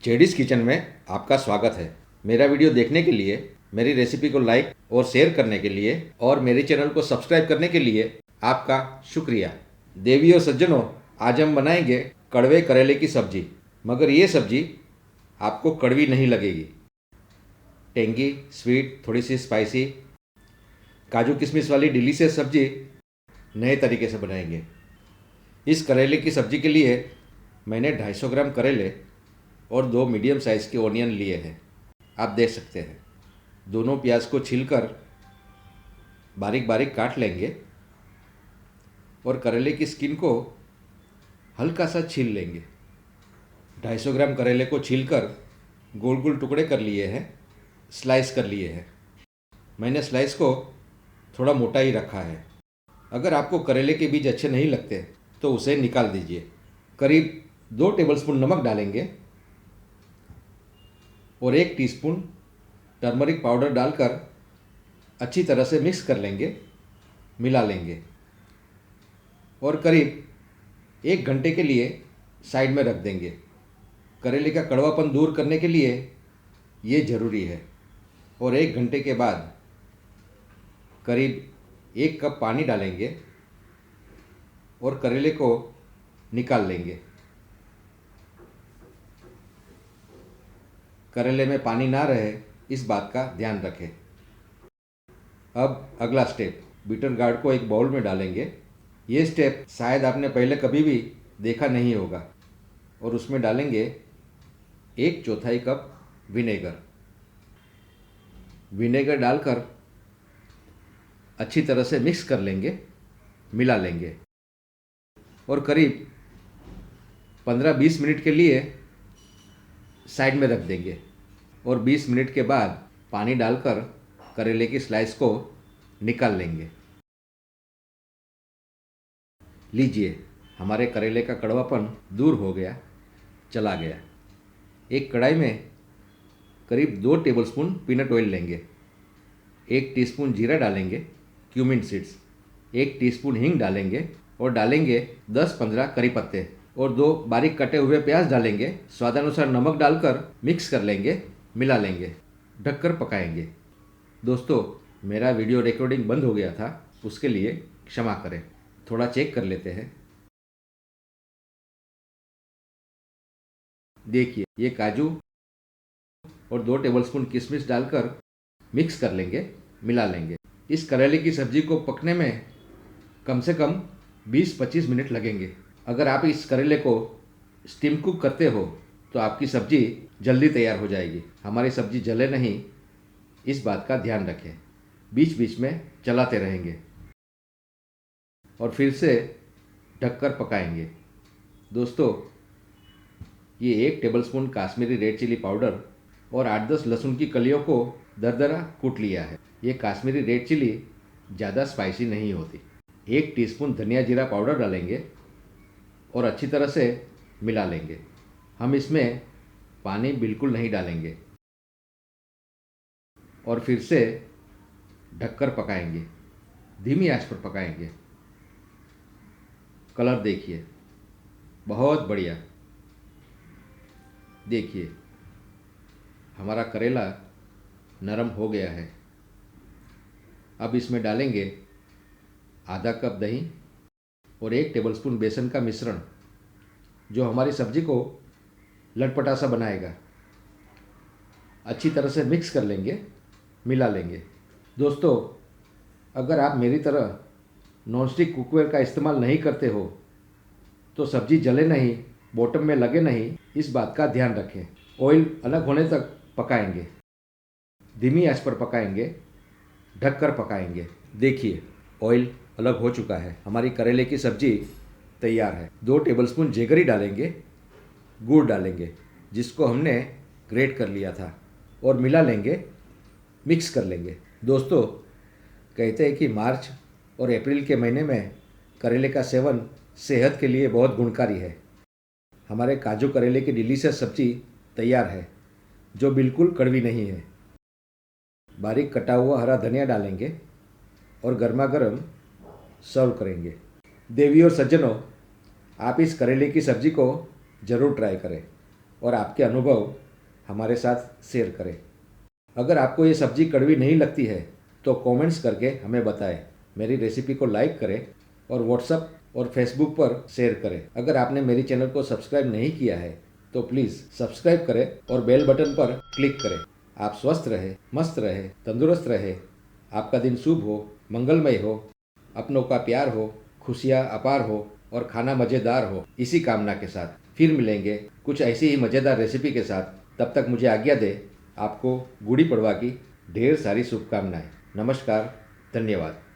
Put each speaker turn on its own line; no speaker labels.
JDs kitchen में आपका स्वागत है। मेरा वीडियो देखने के लिए, मेरी रेसिपी को लाइक और शेयर करने के लिए और मेरे चैनल को सब्सक्राइब करने के लिए आपका शुक्रिया। देवी और सज्जनों, आज हम बनाएंगे कड़वे करेले की सब्जी। मगर ये सब्जी आपको कड़वी नहीं लगेगी। टेंगी, स्वीट, थोड़ी सी स्पाइसी, काजू किशमिश वाली डिलीशियस सब्जी नए तरीके से बनाएंगे। इस करेले की सब्जी के लिए मैंने 250 ग्राम करेले और 2 मीडियम साइज़ के ऑनियन लिए हैं। आप देख सकते हैं। दोनों प्याज को छीलकर बारीक बारीक काट लेंगे और करेले की स्किन को हल्का सा छील लेंगे। 250 ग्राम करेले को छीलकर गोल गोल टुकड़े कर लिए हैं, स्लाइस कर लिए हैं। मैंने स्लाइस को थोड़ा मोटा ही रखा है। अगर आपको करेले के बीज अच्छे नहीं लगते तो उसे निकाल दीजिए। करीब 2 टेबलस्पून नमक डालेंगे और 1 टीस्पून टर्मरिक पाउडर डालकर अच्छी तरह से मिक्स कर लेंगे, मिला लेंगे और करीब 1 घंटे के लिए साइड में रख देंगे। करेले का कड़वापन दूर करने के लिए ये ज़रूरी है। और 1 घंटे के बाद करीब 1 कप पानी डालेंगे और करेले को निकाल लेंगे। करेले में पानी ना रहे, इस बात का ध्यान रखें। अब अगला स्टेप, बीटर गार्ड को एक बाउल में डालेंगे। ये स्टेप शायद आपने पहले कभी भी देखा नहीं होगा। और उसमें डालेंगे 1/4 कप विनेगर। विनेगर डालकर अच्छी तरह से मिक्स कर लेंगे, मिला लेंगे और करीब 15-20 मिनट के लिए साइड में रख देंगे। और 20 मिनट के बाद पानी डालकर करेले की स्लाइस को निकाल लेंगे। लीजिए, हमारे करेले का कड़वापन दूर हो गया, चला गया। एक कढ़ाई में करीब 2 टेबलस्पून पीनट ऑयल लेंगे। 1 टीस्पून जीरा डालेंगे, क्यूमिन सीड्स, 1 टीस्पून हींग डालेंगे और डालेंगे 10-15 करी पत्ते और 2 बारीक कटे हुए प्याज डालेंगे। स्वादानुसार नमक डालकर मिक्स कर लेंगे, मिला लेंगे, ढककर पकाएंगे। दोस्तों, मेरा वीडियो रिकॉर्डिंग बंद हो गया था, उसके लिए क्षमा करें। थोड़ा चेक कर लेते हैं। देखिए, ये काजू और 2 टेबलस्पून किशमिश डालकर मिक्स कर लेंगे, मिला लेंगे। इस करेले की सब्जी को पकने में कम से कम 20-25 मिनट लगेंगे। अगर आप इस करेले को स्टीम कुक करते हो तो आपकी सब्जी जल्दी तैयार हो जाएगी। हमारी सब्जी जले नहीं, इस बात का ध्यान रखें। बीच बीच में चलाते रहेंगे और फिर से ढककर पकाएंगे। दोस्तों, ये 1 tablespoon Kashmiri red chilli powder और 8-10 लहसुन की कलियों को दरदरा कूट लिया है। ये काश्मीरी रेड चिली ज़्यादा स्पाइसी नहीं होती। 1 टीस्पून धनिया जीरा पाउडर डालेंगे और अच्छी तरह से मिला लेंगे। हम इसमें पानी बिल्कुल नहीं डालेंगे और फिर से ढककर पकाएंगे, धीमी आंच पर पकाएंगे। कलर देखिए, बहुत बढ़िया। देखिए, हमारा करेला नरम हो गया है। अब इसमें डालेंगे आधा कप दही और 1 टेबलस्पून बेसन का मिश्रण, जो हमारी सब्जी को लटपटा सा बनाएगा। अच्छी तरह से मिक्स कर लेंगे, मिला लेंगे। दोस्तों, अगर आप मेरी तरह नॉनस्टिक कुकवेयर का इस्तेमाल नहीं करते हो तो सब्जी जले नहीं, बॉटम में लगे नहीं, इस बात का ध्यान रखें। ऑयल अलग होने तक पकाएंगे, धीमी आंच पर पकाएंगे, ढककर पकाएंगे। देखिए, ऑयल अलग हो चुका है। हमारी करेले की सब्जी तैयार है। 2 टेबलस्पून जेगरी डालेंगे, गुड़ डालेंगे जिसको हमने ग्रेट कर लिया था और मिला लेंगे, मिक्स कर लेंगे। दोस्तों, कहते हैं कि मार्च और अप्रैल के महीने में करेले का सेवन सेहत के लिए बहुत गुणकारी है। हमारे काजू करेले की डिलीशियस सब्जी तैयार है, जो बिल्कुल कड़वी नहीं है। बारीक कटा हुआ हरा धनिया डालेंगे और गर्मा गर्म सर्व करेंगे। देवी और सज्जनों, आप इस करेले की सब्जी को ज़रूर ट्राई करें और आपके अनुभव हमारे साथ शेयर करें। अगर आपको ये सब्ज़ी कड़वी नहीं लगती है तो कमेंट्स करके हमें बताएं। मेरी रेसिपी को लाइक करें और व्हाट्सएप और फेसबुक पर शेयर करें। अगर आपने मेरी चैनल को सब्सक्राइब नहीं किया है तो प्लीज़ सब्सक्राइब करें और बेल बटन पर क्लिक करें। आप स्वस्थ रहे, मस्त रहे, तंदुरुस्त रहे, आपका दिन शुभ हो, मंगलमय हो, अपनों का प्यार हो, खुशियाँ अपार हो और खाना मज़ेदार हो। इसी कामना के साथ फिर मिलेंगे कुछ ऐसी ही मज़ेदार रेसिपी के साथ। तब तक मुझे आज्ञा दे। आपको गुड़ी पड़वा की ढेर सारी शुभकामनाएं। नमस्कार, धन्यवाद।